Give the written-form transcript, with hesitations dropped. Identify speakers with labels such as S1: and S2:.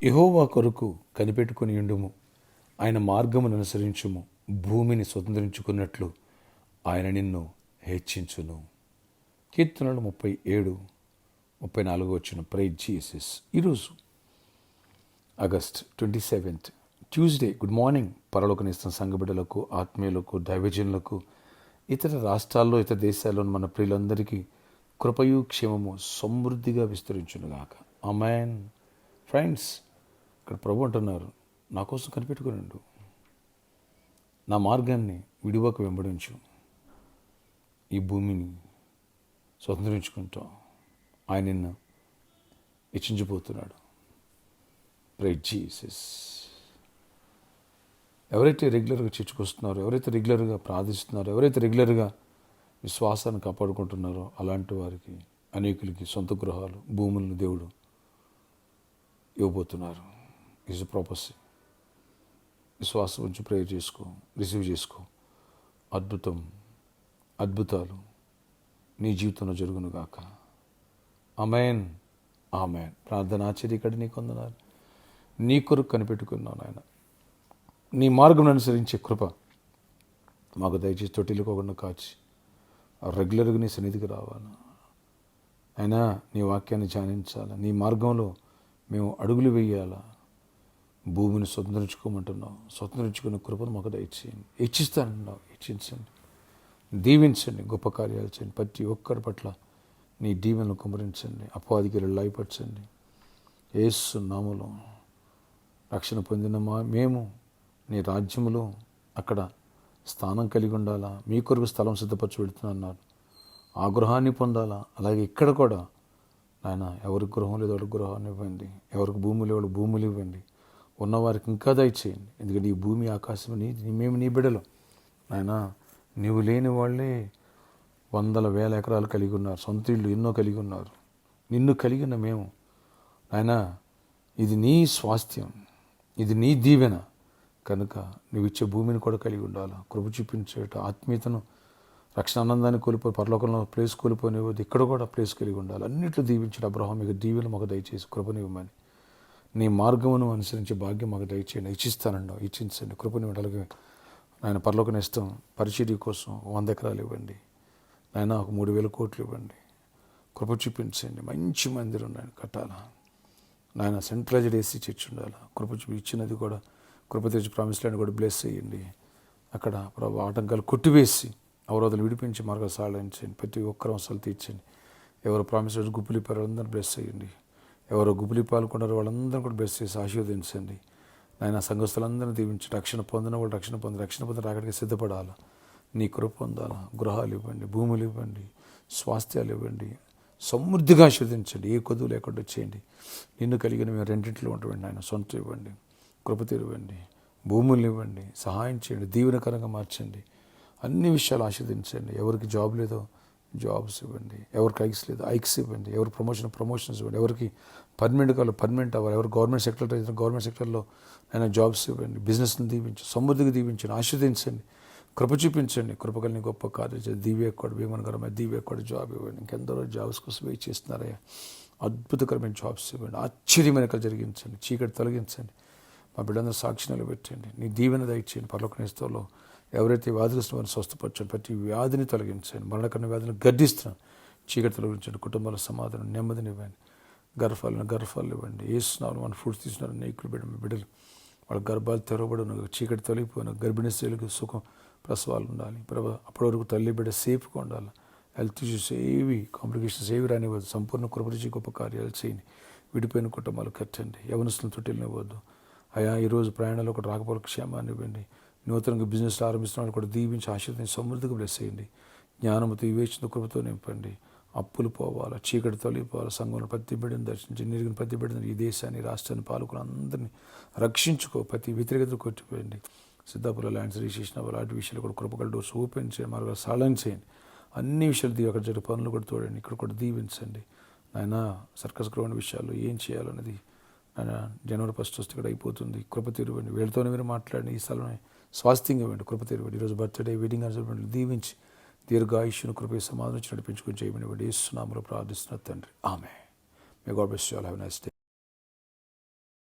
S1: యెహోవా కొరకు కనిపెట్టుకుని ఉండుము, ఆయన మార్గమును అనుసరించుము. భూమిని స్వతంత్రించుకున్నట్లు ఆయన నిన్ను హెచ్చించును. కీర్తనలు 37:34 ప్రైజ్ జీసస్. ఈరోజు ఆగస్ట్ 27 ట్యూస్డే. గుడ్ మార్నింగ్ పరలోకనిస్తున్న సంఘబిడ్డలకు, ఆత్మీయులకు, దైవజనులకు, ఇతర రాష్ట్రాల్లో, ఇతర దేశాల్లో మన ప్రియులందరికీ కృపయు క్షేమము సమృద్ధిగా విస్తరించునుగాక. ఆమేన్. ఫ్రెండ్స్, ఇక్కడ ప్రభు అంటున్నారు, నా కోసం కనిపెట్టుకునండు, నా మార్గాన్ని విడివక వెంబడించు, ఈ భూమిని స్వతంత్రించుకుంటాం. ఆయన నిన్ను హెచ్చించబోతున్నాడు. Praise Jesus. ఎవరైతే రెగ్యులర్గా చర్చకొస్తున్నారో, ఎవరైతే రెగ్యులర్గా ప్రార్థిస్తున్నారో, ఎవరైతే రెగ్యులర్గా విశ్వాసాన్ని కాపాడుకుంటున్నారో అలాంటి వారికి, అనేకులకి సొంత గృహాలు, భూములను దేవుడు ఇవ్వబోతున్నారు. Is prophecy. విశ్వాసం ఉంచి ప్రేయర్ చేసుకో, రిసీవ్ చేసుకో. అద్భుతాలు నీ జీవితంలో జరుగునుగాక. ఆమేన్, ఆమేన్. ప్రార్థన ఆశ్చర్యకడి నీకు వందనాలు. నీ కొరకు కనిపెట్టుకున్నాను ఆయన. నీ మార్గం అనుసరించే కృప మాకు దయచేసి తొట్టిల్లుకోకుండా కాచి రెగ్యులర్గా నీ సన్నిధికి రావాలి. అయినా నీ వాక్యాన్ని ధ్యానించాలి. నీ మార్గంలో మేము అడుగులు వేయాలా. భూమిని స్వతంత్రించుకోమంటున్నావు. స్వతంత్రించుకున్న కృపను మాకు దయచేయండి. హెచ్చిస్తానన్నావు, హెచ్చించండి. దీవించండి, గొప్ప కార్యాలు చేయండి. ప్రతి ఒక్కరి పట్ల నీ దీవెనలు కుమరించండి. అపవాదికి లయపరచండి. యేసు నామములో రక్షణ పొందిన మేము నీ రాజ్యములో అక్కడ స్థానం కలిగి ఉండాలా. మీ కొరకు స్థలం సిద్ధపరచి పెడుతున్నారు. ఆ గృహాన్ని పొందాలా. అలాగే ఇక్కడ కూడా ఆయన ఎవరికి గృహం లేదు వాళ్ళకి గృహాన్ని ఇవ్వండి. ఎవరికి భూములు వాళ్ళకి భూములు ఇవ్వండి. ఉన్నవారికి ఇంకా దయచేయండి. ఎందుకంటే ఈ భూమి ఆకాశం మేము నీ బిడ్డలు. ఆయన నీవు లేని వాళ్ళే 100,000 ఎకరాలు కలిగి ఉన్నారు. సొంత ఇళ్ళు ఎన్నో కలిగి ఉన్నారు. నిన్ను కలిగిన మేము ఆయన, ఇది నీ స్వాస్థ్యం, ఇది నీ దీవెన కనుక నువ్వు ఇచ్చే భూమిని కూడా కలిగి ఉండాలి. కృప చూపించేట ఆత్మీయతను, రక్షణ ఆనందాన్ని కోల్పోయి పరలోకంలో ప్లేస్ కోల్పోనివ్వద్దు. ఇక్కడ కూడా ప్లేస్ కలిగి ఉండాలి. అన్నింటిలో దీవించడం అబ్రహాం మీకు దీవెను మాకు దయచేసి కృపనివ్వమని, నీ మార్గమును అనుసరించే భాగ్యం మాకు దయచేయండి. ఇచ్చిస్తానండి, ఇచ్చించండి. కృపనివ్వడానికి ఆయన పరలోకం ఇస్తాం. పరిచర్య కోసం 100 ఎకరాలు ఇవ్వండి. ఆయన ఒక 3,000 కోట్లు ఇవ్వండి. కృప చూపించండి. మంచి మందిరం నేను కట్టాలా. నాయన సెంట్రలైజ్డ్ ఏసీ చర్చ్ ఉండాలి. కృప ఇచ్చినది కూడా కృప తెచ్చి ప్రామిస్ ల్యాండ్ కూడా బ్లెస్ చేయండి. అక్కడ ప్రభు ఆటంకాలు కొట్టివేసి అవరోధాలు విడిపించి మార్గాలు సాధించండి. ప్రతి ఒక్కరు అవసరాలు తీర్చండి. ఎవరు ప్రామిస్ గుప్పులిపారు వాళ్ళందరూ బ్లెస్ చేయండి. ఎవరో గుప్పులి పాల్గొన్నారో వాళ్ళందరూ కూడా బ్లెస్ చేసి ఆశీర్వదించండి. నాయన సంఘస్థులందరినీ దీవించి రక్షణ పొందిన వాళ్ళు రక్షణ పొంది అక్కడికి సిద్ధపడాలా. నీ కృప పొందాలా. గృహాలు ఇవ్వండి, భూములు ఇవ్వండి, స్వాస్థ్యాలు ఇవ్వండి. సమృద్ధిగా ఆశీర్వదించండి. ఏ కొదువు లేకుండా చేయండి. నిన్ను కలిగిన మేము రెండింటిలో ఉంటామండి. ఆయన సొంత ఇవ్వండి, కృప తెరవండి, భూములు ఇవ్వండి, సహాయం చేయండి, దీవెనకరంగా మార్చండి. అన్ని విషయాలు ఆశీర్వదించండి. ఎవరికి జాబ్ లేదో జాబ్స్ ఇవ్వండి. ఎవరికి ఐక్స్ లేదో ఐక్స్ ఇవ్వండి. ఎవరికి ప్రమోషన్స్ ఇవ్వండి. ఎవరికి పర్మనెంట్ కావాలి పర్మనెంట్ అవ్వాలి. ఎవరు గవర్నమెంట్ సెక్టర్లో అయితే గవర్నమెంట్ సెక్టర్లో అయినా జాబ్స్ ఇవ్వండి. బిజినెస్ని దీవించి సమృద్ధిగా దీవించండి, ఆశీర్వదించండి, కృప చూపించండి. కృపకల్ని గొప్ప కార్యం చేసి దివ్యకూడ భీమనకరమైన దివ్యకూడ జాబ్ ఇవ్వండి. ఇంకెందరో జాబ్స్ కోసం వెయిట్ చేస్తున్నారయ్యా. అద్భుతకరమైన జాబ్స్ ఇవ్వండి. ఆశ్చర్యమైన జరిగించండి. చీకటి తొలగించండి. మా బిడ్డందరూ సాక్షిణాలు పెట్టండి. నీ దీవెన దయచేయండి. పరలోకనిస్తూలో ఎవరైతే వ్యాధిస్తున్న వారిని స్వస్థపరచండి. ప్రతి వ్యాధిని తొలగించండి. మరణకరణ వ్యాధిని గర్దిస్తున్నాను. చీకటి తొలగించండి. కుటుంబాల సమాధానం, నెమ్మదిని ఇవ్వండి. గర్భాలు ఇవ్వండి. ఏసునాలు మన ఫ్రూట్స్ తీసుకున్నారు. నీకులు బిడ్డలు వాళ్ళ గర్భాలు తెరవబడిన, చీకటి తొలగిపోయిన గర్భిణీ స్త్రీలకు సుఖం ప్రసవాలు ఉండాలి. అప్పటి వరకు తల్లి బిడ్డ సేఫ్గా ఉండాలి. హెల్త్ ఇష్యూస్ కాంప్లికేషన్స్ రానివ్వద్దు. సంపూర్ణ కృపరిచి గొప్ప కార్యాలు చేయండి. విడిపోయిన కుటుంబాలు కట్టండి. యవనస్తులను తొట్టిల్నివ్వద్దు. అయా ఈరోజు ప్రయాణంలో కూడా రాకపోవడం క్షేమాన్ని ఇవ్వండి. నూతనంగా బిజినెస్లు ఆరంభిస్తున్న వాళ్ళు కూడా దీవించి ఆశీర్వదించి సమృద్ధిగా బ్లెస్ చేయండి. జ్ఞానంతో వివేచన కృపతో నింపండి. అప్పులు పోవాలా, చీకటి తొలగిపోవాలి. సంఘంలో ప్రతి బిడ్డను దర్శించి నిరిగిన ప్రతి బిడ్డను ఈ దేశాన్ని, రాష్ట్రాన్ని, పాలకులు అందరినీ రక్షించుకో. ప్రతి వ్యతిరేకతను కొట్టిపోయండి. సిద్ధాపుర ల్యాండ్స్ రిజిస్ట్రేషన్ అలాంటి విషయాలు కూడా కృపగల డోర్స్ ఓపెన్ చేయండి. మార్గాలు సరళం చేయండి. అన్ని విషయాలు అక్కడ జరిగే పనులు కూడా తోడండి. ఇక్కడ కూడా దీవించండి. ఆయన సర్కస్ గ్రౌండ్ విషయాల్లో ఏం చేయాలన్నది ఆయన జనవరి 1 వస్తే ఇక్కడ అయిపోతుంది. కృప తెరవండి. వీళ్ళతోనే మీరు మాట్లాడండి. ఈ స్థలమే స్వాస్థ్యంగా ఇవ్వండి. కృప తెరవండి. ఈరోజు బర్త్డే, వెడ్డింగ్ అనివర్సరీ దీవించి దీర్ఘాయుష్ను కృప సమాధానం నడిపించుకొని చేయమని యేసు నామములో ప్రార్థిస్తున్న తండ్రి. ఆమేన్. May God bless you all. Have a nice day.